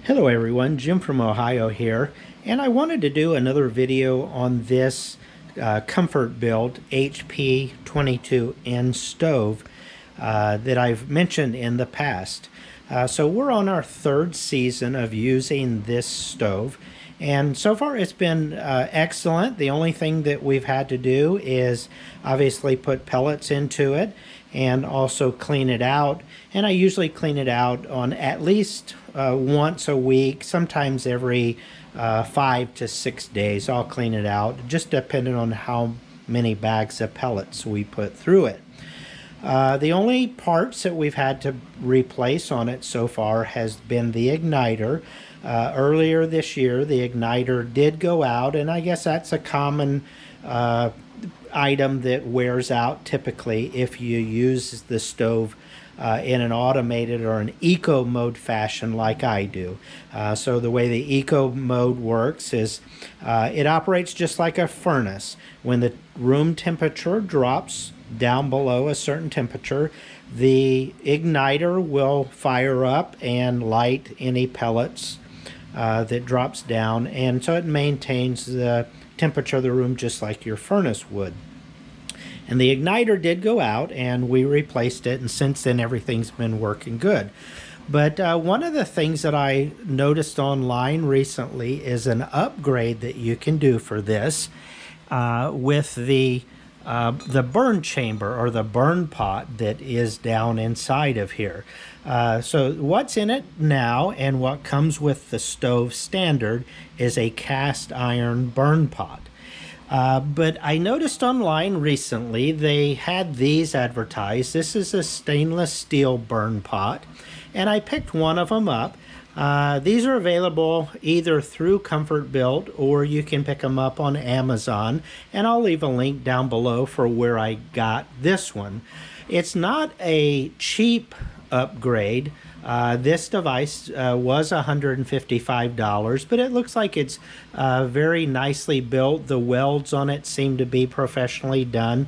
Hello everyone, Jim from Ohio here, and I wanted to do another video on this Comfort Bilt HP 22N stove that I've mentioned in the past. So we're on our third season of using this stove, and so far it's been excellent. The only thing that we've had to do is obviously put pellets into it and also clean it out. And I usually clean it out on at least once a week, sometimes every 5 to 6 days. I'll clean it out, just depending on how many bags of pellets we put through it. The only parts that we've had to replace on it so far has been the igniter. Earlier this year, the igniter did go out, and I guess that's a common item that wears out typically if you use the stove in an automated or an eco mode fashion like I do. So the way the eco mode works is it operates just like a furnace. When the room temperature drops down below a certain temperature, the igniter will fire up and light any pellets that drops down, and so it maintains the temperature of the room just like your furnace would. And the igniter did go out and we replaced it, and since then everything's been working good. But one of the things that I noticed online recently is an upgrade that you can do for this with the burn chamber or the burn pot that is down inside of here. So what's in it now and what comes with the stove standard is a cast iron burn pot. But I noticed online recently they had these advertised. This is a stainless steel burn pot, and I picked one of them up. These are available either through Comfort Bilt or you can pick them up on Amazon, and I'll leave a link down below for where I got this one. It's not a cheap upgrade. This device was $155, but it looks like it's very nicely built. The welds on it seem to be professionally done,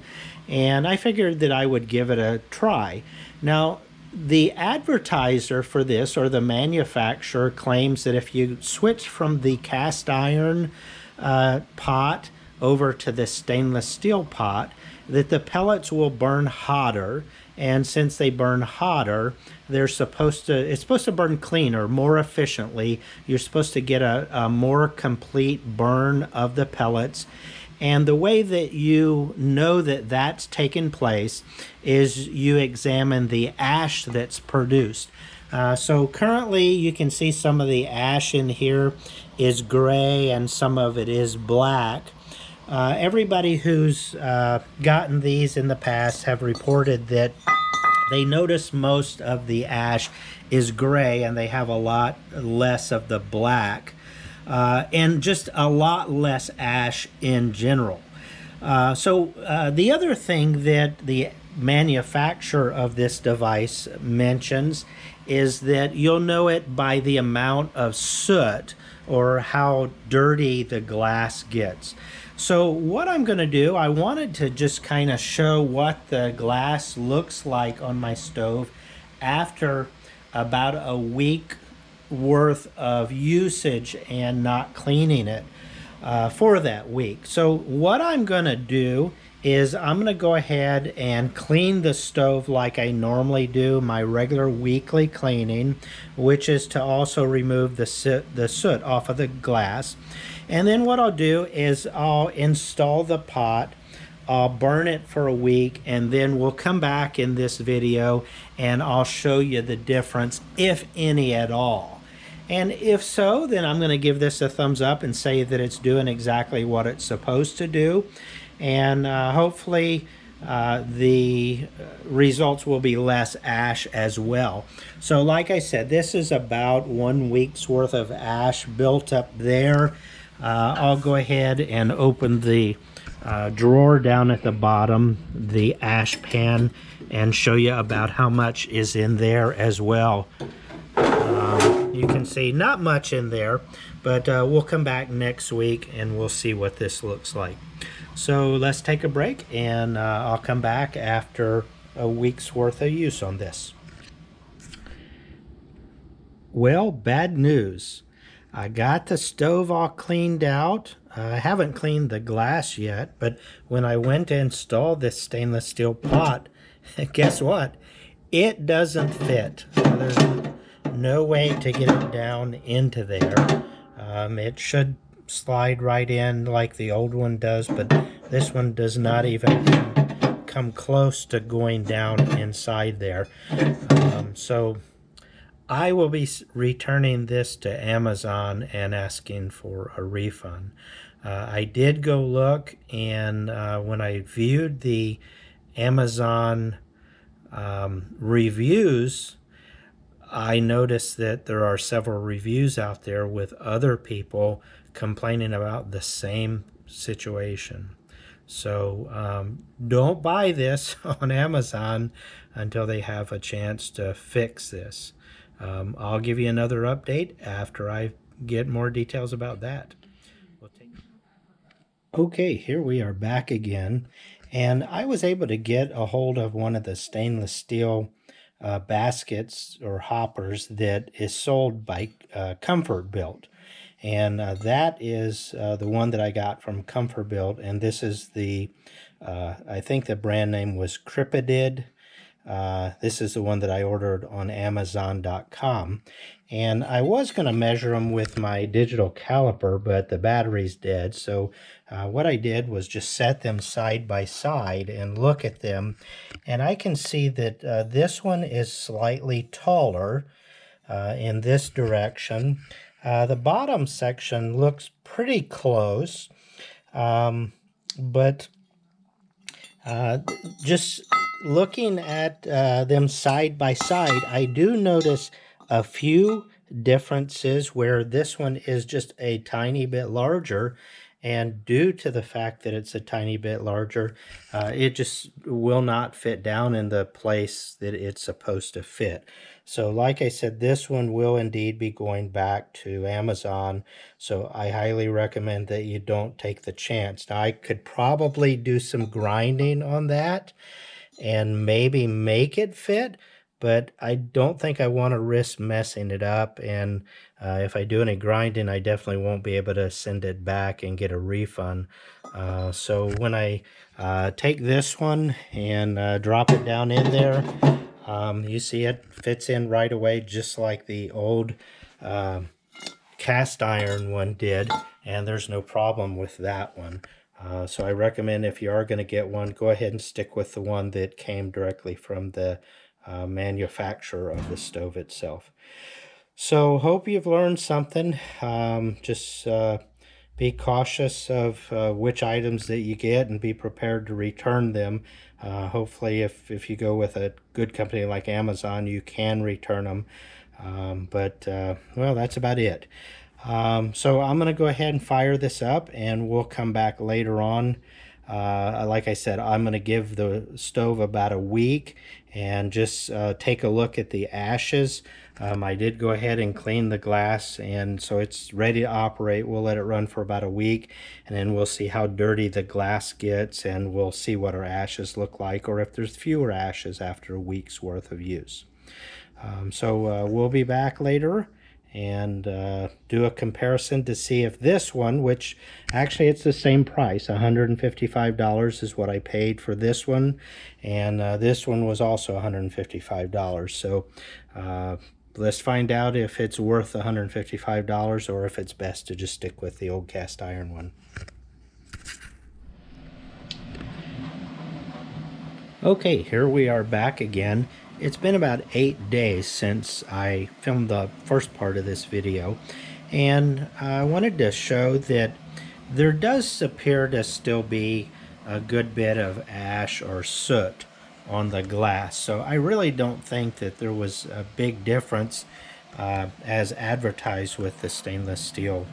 and I figured that I would give it a try. Now, the advertiser for this, or the manufacturer, claims that if you switch from the cast iron pot over to the stainless steel pot, that the pellets will burn hotter, and since they burn hotter, it's supposed to burn cleaner, more efficiently. You're supposed to get a more complete burn of the pellets. And the way that you know that that's taken place is you examine the ash that's produced. So currently you can see some of the ash in here is gray and some of it is black. Everybody who's gotten these in the past have reported that they notice most of the ash is gray and they have a lot less of the black. And just a lot less ash in general. So the other thing that the manufacturer of this device mentions is that you'll know it by the amount of soot or how dirty the glass gets. So what I'm going to do, I wanted to just kind of show what the glass looks like on my stove after about a week worth of usage and not cleaning it for that week. So what I'm going to do is I'm going to go ahead and clean the stove like I normally do, my regular weekly cleaning, which is to also remove the soot off of the glass. And then what I'll do is I'll install the pot, I'll burn it for a week, and then we'll come back in this video and I'll show you the difference, if any at all. And if so, then I'm going to give this a thumbs up and say that it's doing exactly what it's supposed to do. And hopefully the results will be less ash as well. So like I said, this is about 1 week's worth of ash built up there. I'll go ahead and open the drawer down at the bottom, the ash pan, and show you about how much is in there as well. You can see not much in there, but we'll come back next week and we'll see what this looks like. So let's take a break, and I'll come back after a week's worth of use on this. Well, bad news. I got the stove all cleaned out. I haven't cleaned the glass yet, but when I went to install this stainless steel pot, guess what? It doesn't fit. There's no way to get it down into there. It should slide right in like the old one does, but this one does not even come close to going down inside there. So I will be returning this to Amazon and asking for a refund. I did go look, and when I viewed the Amazon reviews, I noticed that there are several reviews out there with other people complaining about the same situation. So don't buy this on Amazon until they have a chance to fix this. I'll give you another update after I get more details about that. Okay, here we are back again, and I was able to get a hold of one of the stainless steel baskets or hoppers that is sold by Comfort Bilt, and that is the one that I got from Comfort Bilt, and this is the I think the brand name was Cripidid. This is the one that I ordered on Amazon.com, and I was going to measure them with my digital caliper, but the battery's dead. So what I did was just set them side by side and look at them, and I can see that this one is slightly taller in this direction. The bottom section looks pretty close, but just looking at them side by side, I do notice a few differences where this one is just a tiny bit larger, and due to the fact that it's a tiny bit larger, it just will not fit down in the place that it's supposed to fit. So like I said, this one will indeed be going back to Amazon, so I highly recommend that you don't take the chance. Now, I could probably do some grinding on that and maybe make it fit, but I don't think I want to risk messing it up, and if I do any grinding, I definitely won't be able to send it back and get a refund. So when I take this one and drop it down in there, you see it fits in right away, just like the old cast iron one did, and there's no problem with that one. So I recommend if you are going to get one, go ahead and stick with the one that came directly from the manufacturer of the stove itself. So hope you've learned something. Just be cautious of which items that you get and be prepared to return them. Hopefully if you go with a good company like Amazon, you can return them. Well, that's about it. So I'm going to go ahead and fire this up, and we'll come back later on. Like I said, I'm going to give the stove about a week and just take a look at the ashes. I did go ahead and clean the glass, and so it's ready to operate. We'll let it run for about a week, and then we'll see how dirty the glass gets, and we'll see what our ashes look like, or if there's fewer ashes after a week's worth of use. We'll be back later and do a comparison to see if this one, which actually it's the same price, $155 is what I paid for this one, and this one was also $155. So let's find out if it's worth $155 or if it's best to just stick with the old cast iron one. Okay, here we are back again. It's been about 8 days since I filmed the first part of this video, and I wanted to show that there does appear to still be a good bit of ash or soot on the glass. So I really don't think that there was a big difference as advertised with the stainless steel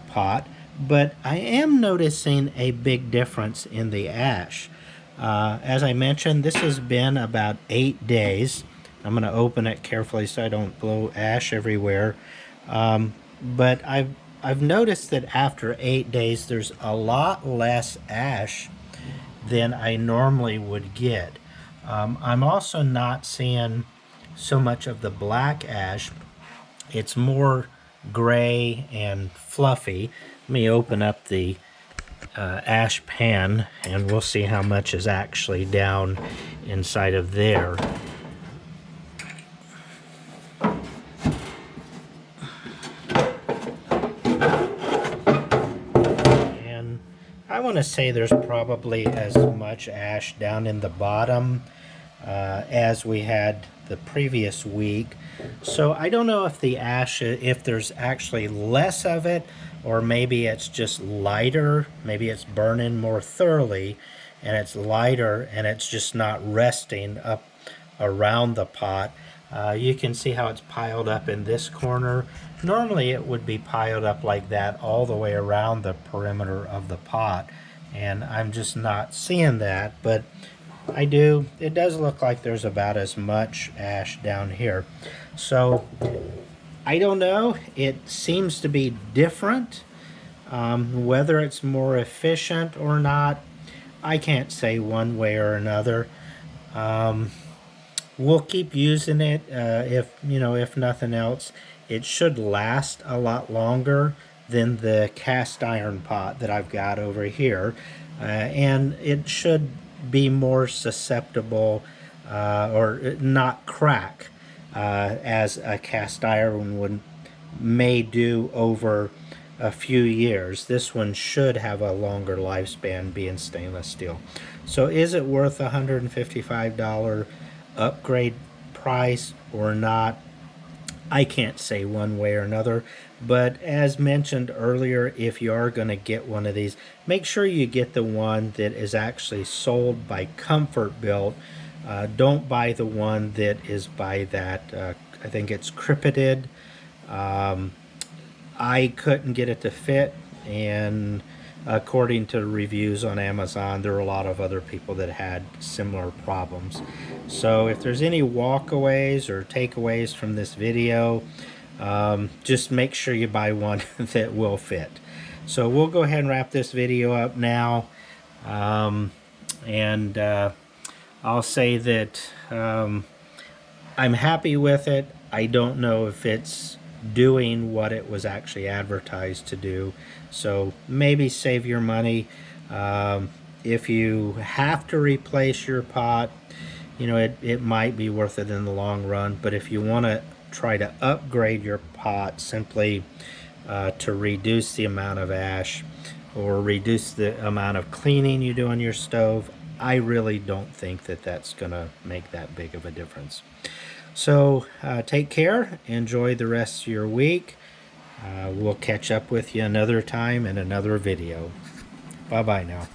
pot, but I am noticing a big difference in the ash. As I mentioned, this has been about 8 days. I'm going to open it carefully so I don't blow ash everywhere. But I've noticed that after 8 days, there's a lot less ash than I normally would get. I'm also not seeing so much of the black ash. It's more gray and fluffy. Let me open up the ash pan and we'll see how much is actually down inside of there. And I want to say there's probably as much ash down in the bottom as we had the previous week. So I don't know if the ash, if there's actually less of it, or maybe it's just lighter. Maybe it's burning more thoroughly and it's lighter and it's just not resting up around the pot. You can see how it's piled up in this corner. Normally it would be piled up like that all the way around the perimeter of the pot, and I'm just not seeing that, but I do. It does look like there's about as much ash down here. So I don't know. It seems to be different. Whether it's more efficient or not, I can't say one way or another. We'll keep using it. If nothing else, it should last a lot longer than the cast iron pot that I've got over here, and it should be more susceptible or not crack as a cast iron would may do over a few years. This one should have a longer lifespan being stainless steel. So is it worth $155 upgrade price or not? I can't say one way or another, but as mentioned earlier, if you are going to get one of these, make sure you get the one that is actually sold by Comfort Bilt. Don't buy the one that is by that, I think it's Cripided. I couldn't get it to fit, and according to reviews on Amazon, there are a lot of other people that had similar problems. So if there's any walkaways or takeaways from this video, just make sure you buy one that will fit. So we'll go ahead and wrap this video up now, and I'll say that I'm happy with it. I don't know if it's doing what it was actually advertised to do, so maybe save your money. If you have to replace your pot, it might be worth it in the long run, but if you want to try to upgrade your pot simply to reduce the amount of ash or reduce the amount of cleaning you do on your stove, I really don't think that that's gonna make that big of a difference. So take care, enjoy the rest of your week. We'll catch up with you another time in another video. Bye-bye now.